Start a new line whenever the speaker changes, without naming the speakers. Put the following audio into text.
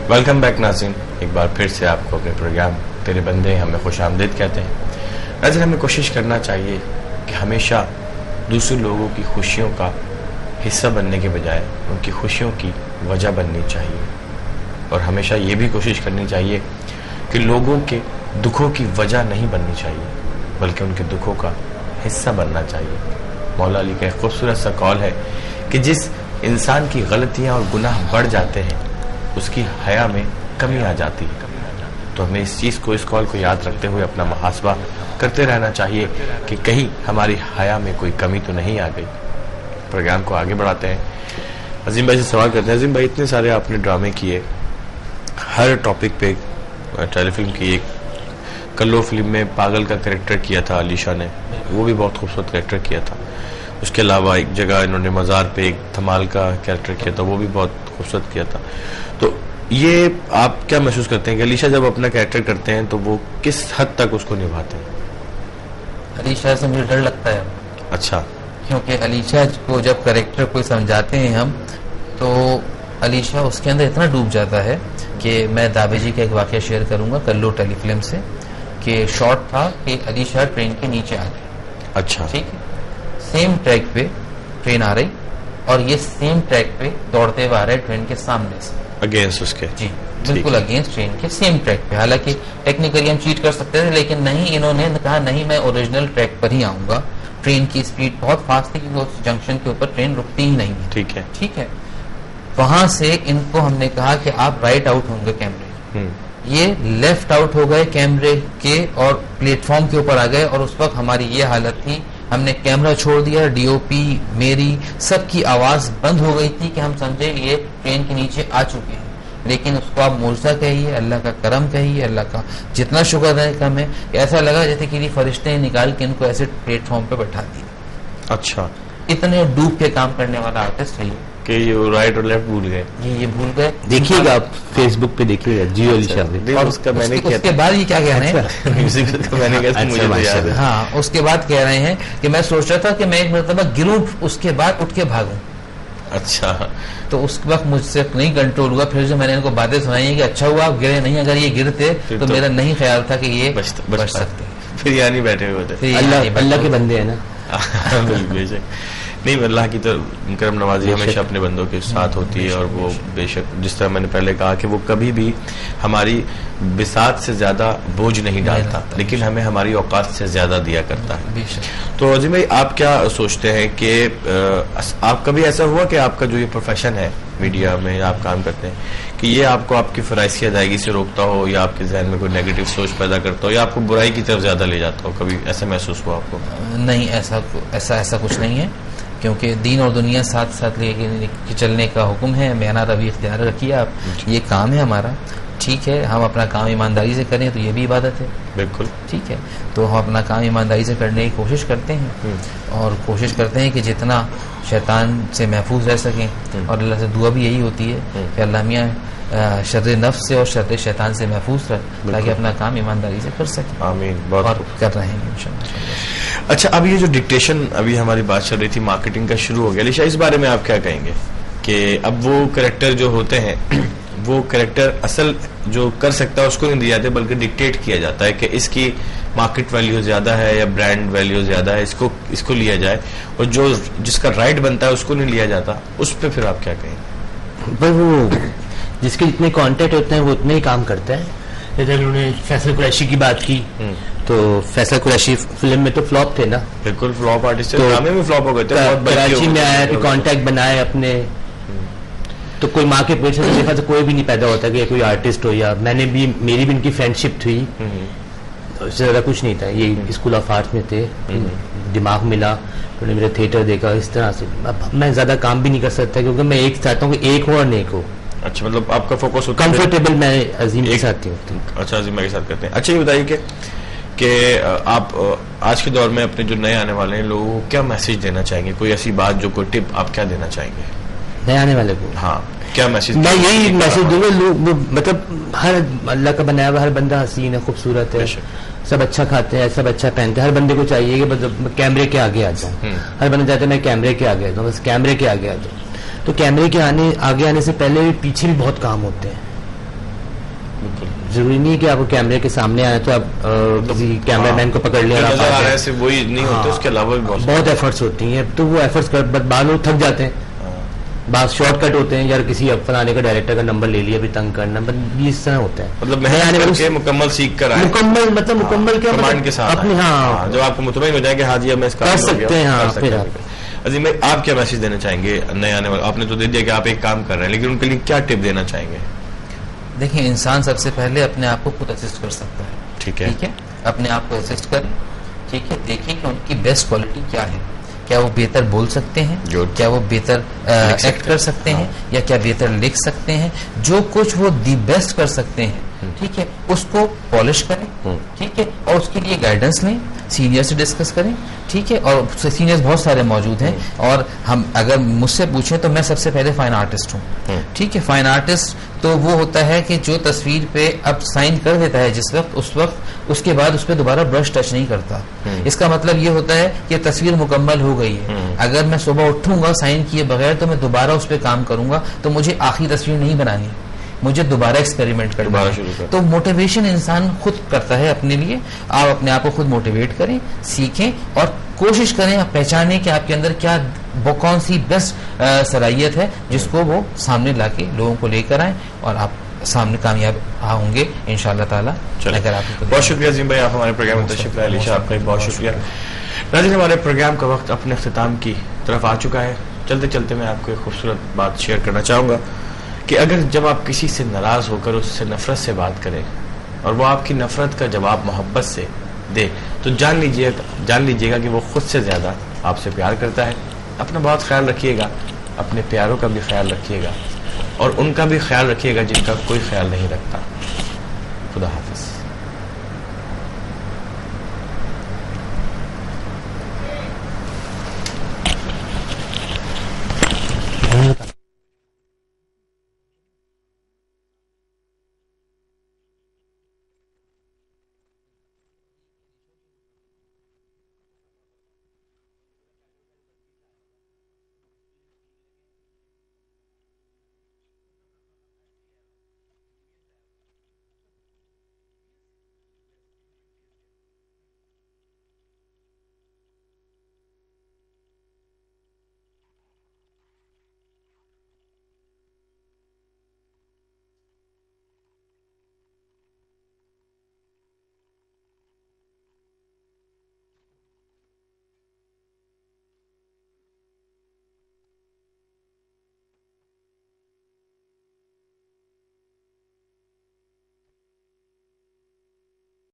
Welcome back ناظرین، ایک بار پھر سے آپ کو اپنے پروگرام تیرے بندے ہمیں خوش آمدید کہتے ہیں۔ ناظرین، ہمیں کوشش کرنا چاہیے کہ ہمیشہ دوسرے لوگوں کی خوشیوں کا حصہ بننے کے بجائے ان کی خوشیوں کی وجہ بننی چاہیے، اور ہمیشہ یہ بھی کوشش کرنی چاہیے کہ لوگوں کے دکھوں کی وجہ نہیں بننی چاہیے بلکہ ان کے دکھوں کا حصہ بننا چاہیے۔ مولا علی کا ایک خوبصورت سا قول ہے کہ جس انسان کی غلطیاں اور گناہ بڑھ جاتے ہیں اس کی حیا میں کمی آ جاتی ہے۔ تو ہمیں اس چیز کو، اس قول کو یاد رکھتے ہوئے اپنا محاسبہ کرتے رہنا چاہیے کہ کہیں ہماری حیا میں کوئی کمی تو نہیں آ گئی۔ پروگرام کو آگے بڑھاتے ہیں، عظیم بھائی سے سوال کرتے ہیں۔ عظیم بھائی، اتنے سارے آپ نے ڈرامے کیے، ہر ٹاپک پہ ٹیلی فلم کی، ایک کلو فلم میں پاگل کا کریکٹر کیا تھا علیشا نے، وہ بھی بہت خوبصورت کریکٹر کیا تھا۔ اس کے علاوہ ایک جگہ انہوں نے مزار پہ ایک دھمال کا کریکٹر کیا تھا، وہ بھی بہت خوبصورت کیا تھا۔ تو یہ آپ کیا محسوس کرتے ہیں کہ علیشا جب اپنا کریکٹر کرتے ہیں تو وہ کس حد تک اس کو نبھاتے ہیں؟
علیشا سے مجھے ڈر لگتا ہے۔
اچھا،
کیونکہ علیشا کو جب کریکٹر کوئی سمجھاتے ہیں ہم، تو علیشا اس کے اندر اتنا ڈوب جاتا ہے کہ میں دابے جی کا ایک واقعہ شیئر کروں گا کلو ٹیلی فلم سے، کہ شارٹ تھا کہ علیشا ٹرین کے نیچے آ گئی۔
اچھا،
ٹھیک ہے، سیم ٹریک پہ ٹرین آ رہی اور یہ سیم ٹریک پہ دوڑتے ہوئے آ رہے ٹرین کے سامنے سے،
اگینسٹ اس کے،
جی بالکل اگینسٹ ٹرین کے سیم ٹریک پہ۔ حالانکہ ٹیکنیکلی ہم چیٹ کر سکتے تھے، لیکن نہیں، انہوں نے کہا نہیں، میں اوریجنل ٹریک پر ہی آؤں گا۔ ٹرین کی سپیڈ بہت فاسٹ تھی کیونکہ اس جنکشن کے اوپر ٹرین رکتی ہی نہیں ہے۔
ٹھیک ہے،
ٹھیک ہے، وہاں سے ان کو ہم نے کہا کہ آپ رائٹ آؤٹ ہوں گے کیمرے، یہ لیفٹ آؤٹ ہو گئے کیمرے کے اور پلیٹ فارم کے اوپر آ گئے، اور اس وقت ہماری یہ حالت تھی، ہم نے کیمرہ چھوڑ دیا، ڈی او پی میری سب کی آواز بند ہو گئی تھی کہ ہم سمجھے یہ ٹرین کے نیچے آ چکے ہیں۔ لیکن اس کو آپ معجزہ کہیے، اللہ کا کرم کہیے، اللہ کا جتنا شکر ہے کم ہے، ایسا لگا جیسے کہ فرشتے نکال کے ان کو ایسے پلیٹ فارم پہ بٹھا دیا۔
اچھا،
اتنے ڈوب کے کام کرنے والا آرٹسٹ ہے
کہ یہ رائٹ اور لیفٹ بھول گئے،
یہ بھول گئے۔
دیکھیے گا آپ فیس بک پہ، دیکھیے گا جیو علیشا پہ۔
اور اس کا میں نے
اس کے بعد یہ کیا کہہ رہے ہیں،
میں نے کہا مجھے تو یاد ہے،
ہاں اس کے بعد کہہ رہے ہیں کہ میں سوچ رہا تھا کہ میں ایک مرتبہ گروں، اس کے بعد اٹھ کے بھاگوں۔
اچھا،
تو اس وقت مجھ سے نہیں کنٹرول ہوا، پھر جو میں نے ان کو باتیں سنائی ہیں کہ اچھا ہوا آپ گرے نہیں، اگر یہ گرتے تو میرا نہیں خیال تھا کہ یہ بچ سکتے،
پھر یہاں نہیں بیٹھے ہوئے تھے۔
اللہ کے بندے ہیں نا،
بے شک نہیں، اللہ کی تو کرم نوازی ہمیشہ اپنے بندوں کے ساتھ ہوتی ہے، اور وہ بے شک جس طرح میں نے پہلے کہا کہ وہ کبھی بھی ہماری بساط سے زیادہ بوجھ نہیں ڈالتا، لیکن ہمیں ہماری اوقات سے زیادہ دیا کرتا ہے۔ تو عظیم بھائی، آپ کیا سوچتے ہیں کہ آپ کبھی ایسا ہوا کہ آپ کا جو یہ پروفیشن ہے میڈیا میں آپ کام کرتے ہیں کہ یہ آپ کو آپ کی فرائض کی ادائیگی سے روکتا ہو، یا آپ کے ذہن میں کوئی نیگیٹو سوچ پیدا کرتا ہو، یا آپ کو برائی کی طرف زیادہ لے جاتا ہو؟ کبھی ایسا محسوس ہوا آپ کو؟
نہیں، ایسا کچھ نہیں ہے، کیونکہ دین اور دنیا ساتھ ساتھ لے کے چلنے کا حکم ہے، میانہ روی اختیار رکھیے آپ، یہ کام ہے ہمارا، ٹھیک ہے، ہم اپنا کام ایمانداری سے کریں تو یہ بھی عبادت ہے،
بالکل
ٹھیک ہے، تو ہم اپنا کام ایمانداری سے کرنے کی کوشش کرتے ہیں، اور کوشش کرتے ہیں کہ جتنا شیطان سے محفوظ رہ سکیں، اور اللہ سے دعا بھی یہی ہوتی ہے کہ اللہ میاں شر نفس سے اور شر شیطان سے محفوظ رکھ، تاکہ اپنا کام ایمانداری سے کر سکیں۔
آمین،
اور
بہت
کر رہے ہیں انشاءاللہ۔
اچھا، اب یہ جو ڈکٹیشن ابھی ہماری بات چل رہی تھی، مارکیٹنگ کا شروع ہو گیا، علیشا اس بارے میں آپ کیا کہیں گے کہ اب وہ کریکٹر جو ہوتے ہیں، وہ کریکٹر اصل جو کر سکتا ہے اس کو نہیں دیا جاتے، بلکہ ڈکٹیٹ کیا جاتا ہے کہ اس کی مارکیٹ ویلیو زیادہ ہے یا برانڈ ویلیو زیادہ ہے، اس کو لیا جائے، اور جو جس کا رائٹ بنتا ہے اس کو نہیں لیا جاتا، اس پہ پھر آپ کیا کہیں گے؟
وہ جس کے جتنے کانٹیکٹ ہوتے ہیں وہ اتنے ہی کام کرتے ہیں۔ جیسے انہوں نے فیصل قریشی کی بات کی، تو فیصل قریشی فلم میں تو فلاپ تھے نا،
بالکل فلاپ آرٹسٹ تھے، ڈرامے میں فلاپ ہو گئے تھے،
کراچی میں آیا تو کانٹیکٹ بنائے اپنے، تو کوئی ماں کے پیٹ سے دیکھا تو کوئی بھی نہیں پیدا ہوتا کہ کوئی آرٹسٹ ہو، یا میں نے بھی، میری بھی ان کی فرینڈشپ تھی، اس سے زیادہ کچھ نہیں تھا، یہ اسکول آف آرٹس میں تھے، دماغ ملا، انہوں نے میرا تھیٹر دیکھا، اس طرح سے اب میں زیادہ کام بھی نہیں کر سکتا کیونکہ میں ایک چاہتا ہوں کہ ایک ہو اور نیک ہو۔
اچھا، مطلب آپ کا فوکس ہوتا ہے
کمفرٹیبل میں عظیم کے ساتھ ہوں۔
اچھا، عظیم کے ساتھ کرتے ہیں۔ اچھا، یہ بتائیے کہ آپ آج کے دور میں اپنے جو نئے آنے والے ہیں لوگوں کو کیا میسج دینا چاہیں گے؟ کوئی ایسی بات جو کوئی ٹپ آپ کیا دینا چاہیں گے
نئے آنے والے کو؟
ہاں، کیا میسج؟
میں یہی میسج دوں گا، مطلب ہر اللہ کا بنایا ہوا ہر بندہ حسین ہے، خوبصورت ہے، سب اچھا کھاتے ہیں، سب اچھا پہنتے ہیں، ہر بندے کو چاہیے کہ کیمرے کے آگے آ جاؤں، ہر بندہ چاہتا ہے میں کیمرے کے آگے آ جاؤں، بس کیمرے کے آگے آ جاؤں۔ تو کیمرے کے آگے آنے سے پہلے پیچھے بھی بہت کام ہوتے ہیں، ضروری نہیں ہے کہ آپ کو کیمرے کے سامنے آئے تو آپ کسی کیمرہ مین کو پکڑ لیں.
نظر آ رہا ہے صرف وہی نہیں ہوتے, اس کے علاوہ بھی
بہت ایفرٹس ہوتی ہیں, تو وہ ایفرٹس بعض لوگ تھک جاتے ہیں, بعض شارٹ کٹ ہوتے ہیں, یار کسی فلانے کا ڈائریکٹر کا نمبر لے لیا بھی تنگ کرنا, یہ اس طرح ہوتا ہے.
مطلب محنت کے مکمل سیکھ کر
مکمل مطلب مکمل کیا
کمانڈ کے ساتھ
اپنی, ہاں
جو آپ کو مطمئن ہو جائے کہ ہاں جی اب میں اس کا
کر سکتے ہیں. ہاں پھر
عظیم بھائی آپ کیا میسج دینا چاہیں گے نئے آنے والے؟ آپ نے تو دے دیا کہ آپ ایک کام کر رہے ہیں, لیکن ان کے لیے کیا ٹپ دینا چاہیں گے؟
دیکھیں, انسان سب سے پہلے اپنے آپ کو خود اسسٹ کر سکتا ہے.
ٹھیک ہے,
اپنے آپ کو اسسٹ کریں. ٹھیک ہے, دیکھیں کہ ان کی بیسٹ کوالٹی کیا ہے. کیا وہ بہتر بول سکتے ہیں, کیا وہ بہتر ایکٹ کر سکتے ہیں, یا کیا بہتر لکھ سکتے ہیں. جو کچھ وہ دی بیسٹ کر سکتے ہیں, ٹھیک ہے, اس کو پالش کریں. ٹھیک ہے, اور اس کے لیے گائیڈنس لیں, سینئر سے ڈسکس کریں. ٹھیک ہے, اور سینئرز بہت سارے موجود ہیں, اور ہم اگر مجھ سے پوچھیں تو میں سب سے پہلے فائن آرٹسٹ ہوں. ٹھیک ہے, فائن آرٹسٹ تو وہ ہوتا ہے کہ جو تصویر پہ اب سائن کر دیتا ہے جس وقت, اس وقت اس کے بعد اس پہ دوبارہ برش ٹچ نہیں کرتا. اس کا مطلب یہ ہوتا ہے کہ تصویر مکمل ہو گئی ہے. اگر میں صبح اٹھوں گا سائن کیے بغیر تو میں دوبارہ اس پہ کام کروں گا, تو مجھے آخری تصویر نہیں بنانی, مجھے دوبارہ ایکسپیریمنٹ کرنا ہے. تو موٹیویشن انسان خود کرتا ہے اپنے لیے. آپ اپنے آپ کو خود موٹیویٹ کریں, سیکھیں, اور کوشش کریں پہچانیں کہ آپ کے اندر کیا کون سی بیسٹ صلاحیت ہے جس کو وہ سامنے لا کے لوگوں کو لے کر آئیں, اور آپ سامنے کامیاب ہوں گے انشاءاللہ تعالیٰ.
بہت شکریہ عظیم بھائی, آپ ہمارے پروگرام میں تشریف لائے. علیشہ آپ کا بہت شکریہ. ناظرین, ہمارے پروگرام کا وقت اپنے اختتام کی طرف آ چکا ہے. چلتے چلتے میں آپ کو ایک خوبصورت بات شیئر کرنا چاہوں گا کہ اگر جب آپ کسی سے ناراض ہو کر اس سے نفرت سے بات کریں اور وہ آپ کی نفرت کا جواب محبت سے دے, تو جان لیجیے گا کہ وہ خود سے زیادہ آپ سے پیار کرتا ہے. اپنا بہت خیال رکھیے گا, اپنے پیاروں کا بھی خیال رکھیے گا, اور ان کا بھی خیال رکھیے گا جن کا کوئی خیال نہیں رکھتا. خدا حافظ.